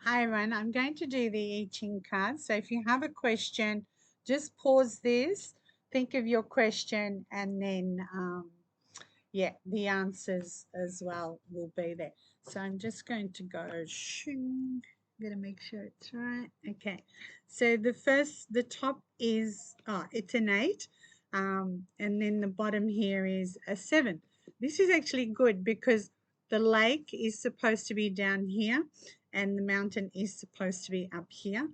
Hi everyone, I'm going to do the I-Ching card. So if you have a question, just pause this, think of your question, and then yeah, the answers as well will be there. So I'm just going to go shing. I'm gonna make sure it's right. Okay. So the top is it's an 8, and then the bottom here is a 7. This is actually good because the lake is supposed to be down here, and the mountain is supposed to be up here.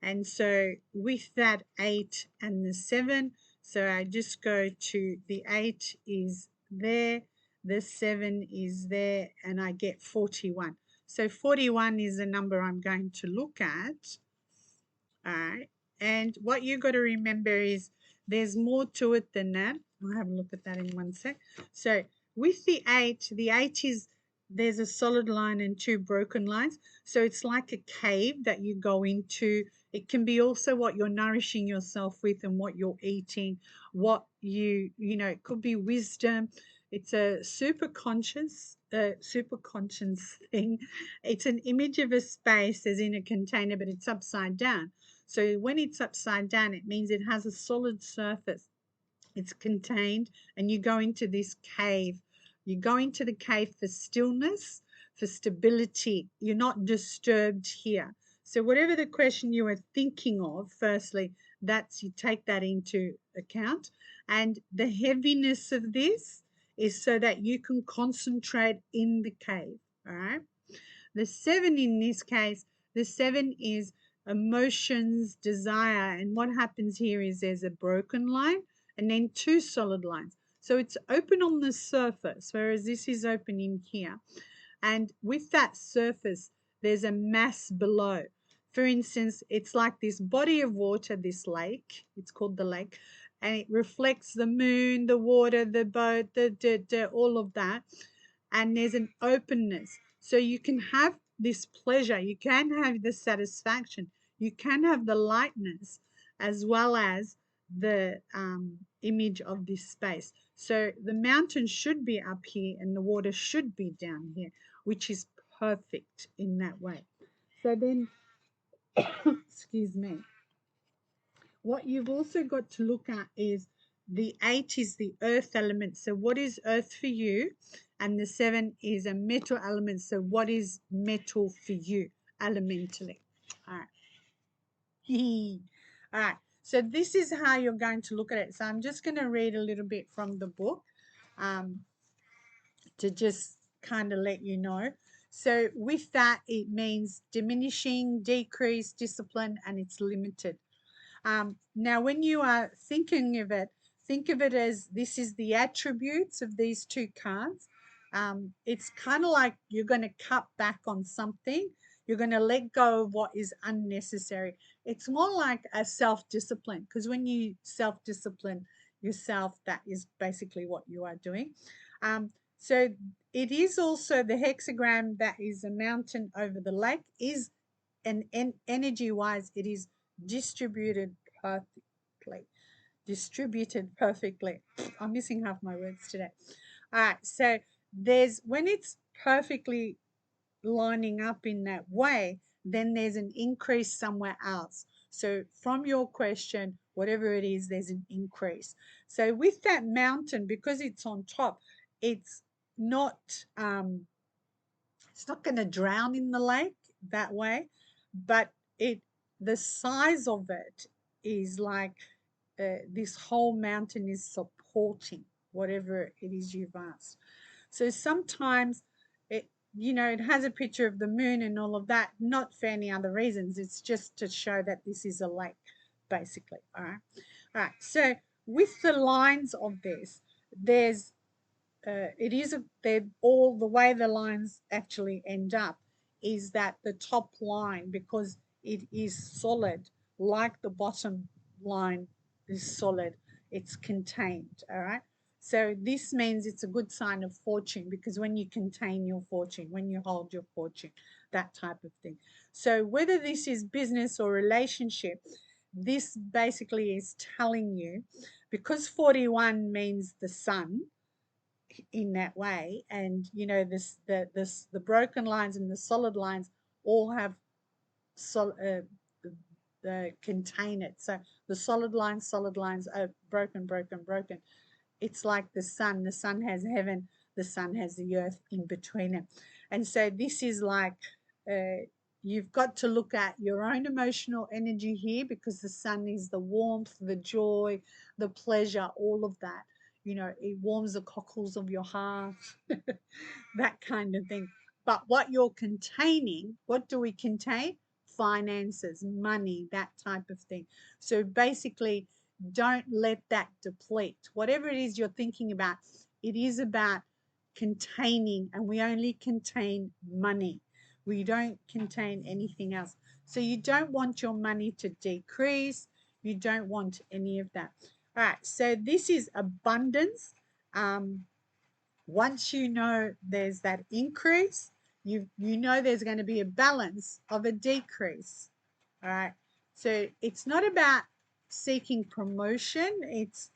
And so with that 8 and the 7, so I just go to the 8 is there, the 7 is there, and I get 41. So 41 is the number I'm going to look at. All right. And what you got to remember is there's more to it than that. I'll have a look at that in one sec. So with the 8 is there's a solid line and two broken lines. So it's like a cave that you go into. It can be also what you're nourishing yourself with and what you're eating, what it could be wisdom. It's a super conscious thing. It's an image of a space as in a container, but it's upside down. So when it's upside down, it means it has a solid surface. It's contained, and you go into this cave. You go into the cave for stillness, for stability. You're not disturbed here. So whatever the question you are thinking of, firstly, that's you take that into account. And the heaviness of this is so that you can concentrate in the cave. All right. The 7 in this case, the 7 is emotions, desire. And what happens here is there's a broken line and then two solid lines. So it's open on the surface, whereas this is open in here. And with that surface, there's a mass below. For instance, it's like this body of water, this lake, it's called the lake, and it reflects the moon, the water, the boat, all of that. And there's an openness. So you can have this pleasure, you can have the satisfaction, you can have the lightness, as well as the image of this space. So the mountain should be up here and the water should be down here, which is perfect in that way. So then, excuse me, what you've also got to look at is the 8 is the earth element. So what is earth for you? And the 7 is a metal element. So what is metal for you elementally? All right. All right. So this is how you're going to look at it. So I'm just going to read a little bit from the book um, to just kind of let you know. So with that, it means diminishing, decrease, discipline, and it's limited. Now, when you are thinking of it, think of it as this is the attributes of these two cards. It's kind of like you're going to cut back on something. You're going to let go of what is unnecessary. It's more like a self-discipline, because when you self-discipline yourself, that is basically what you are doing. So it is also the hexagram that is a mountain over the lake is and energy wise it is distributed perfectly. Distributed perfectly. I'm missing half my words today. All right, so there's when it's perfectly lining up in that way, then there's an increase somewhere else. So from your question, whatever it is, there's an increase. So with that mountain, because it's on top, it's not um, it's not going to drown in the lake that way, but it the size of it is like this whole mountain is supporting whatever it is you've asked. So sometimes it it has a picture of the moon and all of that, not for any other reasons. It's just to show that this is a lake, basically. All right. So with the lines of this, there's it is they're all the way the lines actually end up is that the top line, because it is solid like the bottom line is solid, it's contained. All right, so this means it's a good sign of fortune, because when you contain your fortune, when you hold your fortune, that type of thing. So whether this is business or relationship, this basically is telling you, because 41 means the sun in that way, and the broken lines and the solid lines all have contain it. So the solid lines are broken, broken, broken. It's like the sun. The sun has heaven, the sun has the earth in between it. And so this is like, you've got to look at your own emotional energy here, because the sun is the warmth, the joy, the pleasure, all of that. You know, it warms the cockles of your heart, that kind of thing. But what you're containing, what do we contain? Finances, money, that type of thing. So basically, don't let that deplete. Whatever it is you're thinking about, it is about containing, and we only contain money. We don't contain anything else. So you don't want your money to decrease. You don't want any of that. All right, so this is abundance. Once you know there's that increase, you know there's going to be a balance of a decrease. All right. So it's not about seeking promotion, it's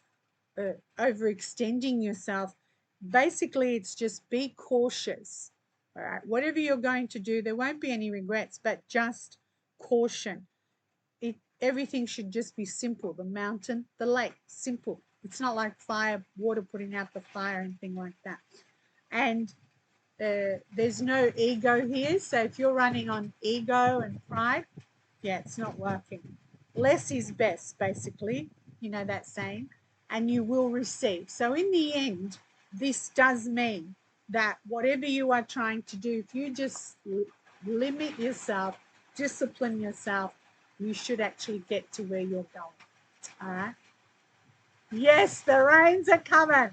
overextending yourself. Basically, it's just be cautious. All right. Whatever you're going to do, there won't be any regrets, but just caution. Everything should just be simple. The mountain, the lake, simple. It's not like fire, water putting out the fire, and thing like that. And there's no ego here. So if you're running on ego and pride, yeah, it's not working. Less is best, basically. You know that saying, and you will receive. So in the end, this does mean that whatever you are trying to do, if you just limit yourself, discipline yourself, you should actually get to where you're going. All right. Yes, the rains are coming.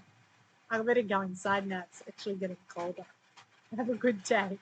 I better go inside now. It's actually getting colder. Have a good day.